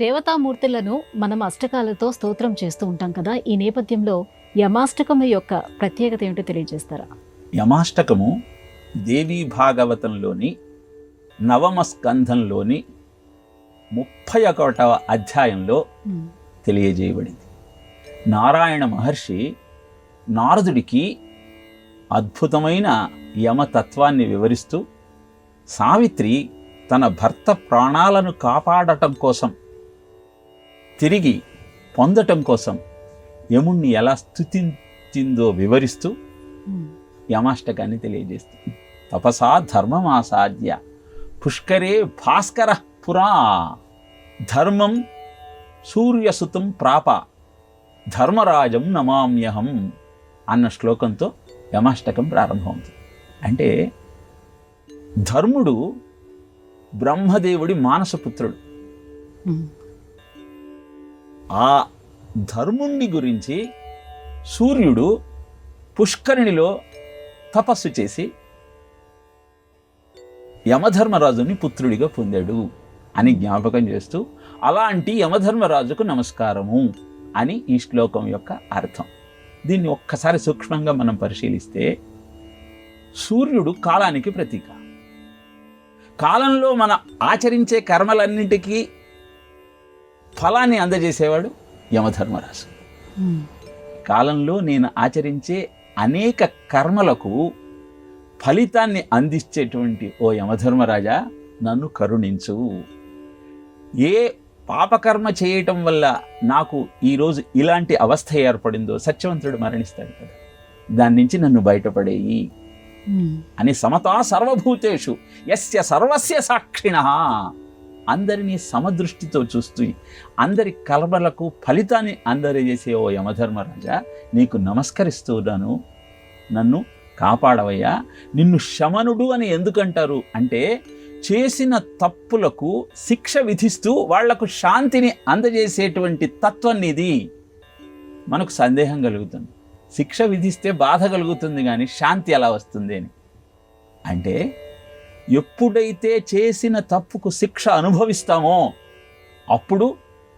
దేవతామూర్తులను మనం అష్టకాలతో స్తోత్రం చేస్తూ ఉంటాం కదా. ఈ నేపథ్యంలో యమాష్టకం యొక్క ప్రత్యేకత ఏమిటో తెలియజేస్తారా? యమాష్టకము దేవీ భాగవతంలోని నవమ స్కంధంలోని 31వ అధ్యాయంలో తెలియజేయబడింది. నారాయణ మహర్షి నారదుడికి అద్భుతమైన యమతత్వాన్ని వివరిస్తూ, సావిత్రి తన భర్త ప్రాణాలను కాపాడటం కోసం, తిరిగి పొందటం కోసం యముణ్ణి ఎలా స్తుతించిందో వివరిస్తూ యమాష్టకాన్ని తెలియజేస్తుంది. తపసా ధర్మమాసాద్య పుష్కరే భాస్కర పురా ధర్మం సూర్యసుతం ప్రాప ధర్మరాజం నమామ్యహం అన్న శ్లోకంతో యమాష్టకం ప్రారంభమవుతుంది. అంటే ధర్ముడు బ్రహ్మదేవుడి మానసపుత్రుడు. ఆ ధర్ముణ్ణి గురించి సూర్యుడు పుష్కరిణిలో తపస్సు చేసి యమధర్మరాజుని పుత్రుడిగా పొందాడు అని జ్ఞాపకం చేస్తూ, అలాంటి యమధర్మరాజుకు నమస్కారము అని ఈ శ్లోకం యొక్క అర్థం. దీన్ని ఒక్కసారి సూక్ష్మంగా మనం పరిశీలిస్తే, సూర్యుడు కాలానికి ప్రతీక. కాలంలో మన ఆచరించే కర్మలన్నింటికీ ఫలాన్ని అందజేసేవాడు యమధర్మరాజు. కాలంలో నేను ఆచరించే అనేక కర్మలకు ఫలితాన్ని అందించేటువంటి ఓ యమధర్మరాజా, నన్ను కరుణించు. ఏ పాపకర్మ చేయటం వల్ల నాకు ఈరోజు ఇలాంటి అవస్థ ఏర్పడిందో, సత్యవంతుడు మరణిస్తాడు కదా, దాని నుంచి నన్ను బయటపడేయి అని సమతా సర్వభూతేషు యస్య సర్వస్య సాక్షిణః, అందరినీ సమదృష్టితో చూస్తూ అందరి కర్మలకు ఫలితాన్ని అందజేసే ఓ యమధర్మరాజా, నీకు నమస్కరిస్తున్నాను, నన్ను కాపాడవయ్యా. నిన్ను శమనుడు అని ఎందుకంటారు అంటే, చేసిన తప్పులకు శిక్ష విధిస్తూ వాళ్లకు శాంతిని అందజేసేటువంటి తత్వం నీది. మనకు సందేహం కలుగుతుంది, శిక్ష విధిస్తే బాధ కలుగుతుంది కానీ శాంతి ఎలా వస్తుంది అని. అంటే ఎప్పుడైతే చేసిన తప్పుకు శిక్ష అనుభవిస్తామో అప్పుడు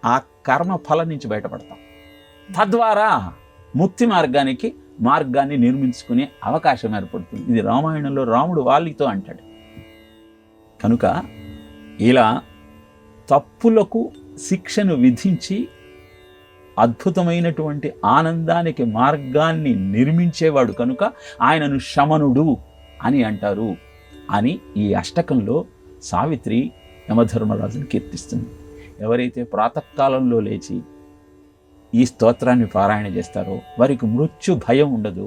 ఆ కర్మ ఫలం నుంచి బయటపడతాం. తద్వారా ముక్తి మార్గాన్ని నిర్మించుకునే అవకాశం ఏర్పడుతుంది. ఇది రామాయణంలో రాముడు వాలితో అంటాడు. కనుక ఇలా తప్పులకు శిక్షను విధించి అద్భుతమైనటువంటి ఆనందానికి మార్గాన్ని నిర్మించేవాడు కనుక ఆయనను శమనుడు అని అంటారు అని ఈ అష్టకంలో సావిత్రి యమధర్మరాజుని కీర్తిస్తుంది. ఎవరైతే ప్రాతకాలంలో లేచి ఈ స్తోత్రాన్ని పారాయణ చేస్తారో వారికి మృత్యు భయం ఉండదు,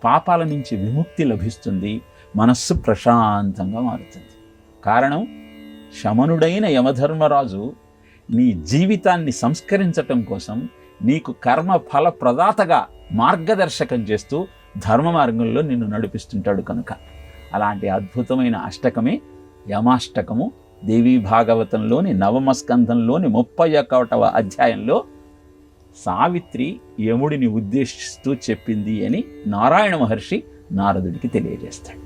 పాపాల నుంచి విముక్తి లభిస్తుంది, మనస్సు ప్రశాంతంగా మారుతుంది. కారణం, శమనుడైన యమధర్మరాజు నీ జీవితాన్ని సంస్కరించటం కోసం నీకు కర్మ ఫల ప్రదాతగా మార్గదర్శకం చేస్తూ ధర్మ మార్గంలో నిన్ను నడిపిస్తుంటాడు కనుక. అలాంటి అద్భుతమైన అష్టకమే యమాష్టకము. దేవీ భాగవతంలోని నవమ స్కంధంలోని 31వ అధ్యాయంలో సావిత్రి యముడిని ఉద్దేశిస్తూ చెప్పింది అని నారాయణ మహర్షి నారదుడికి తెలియజేస్తాడు.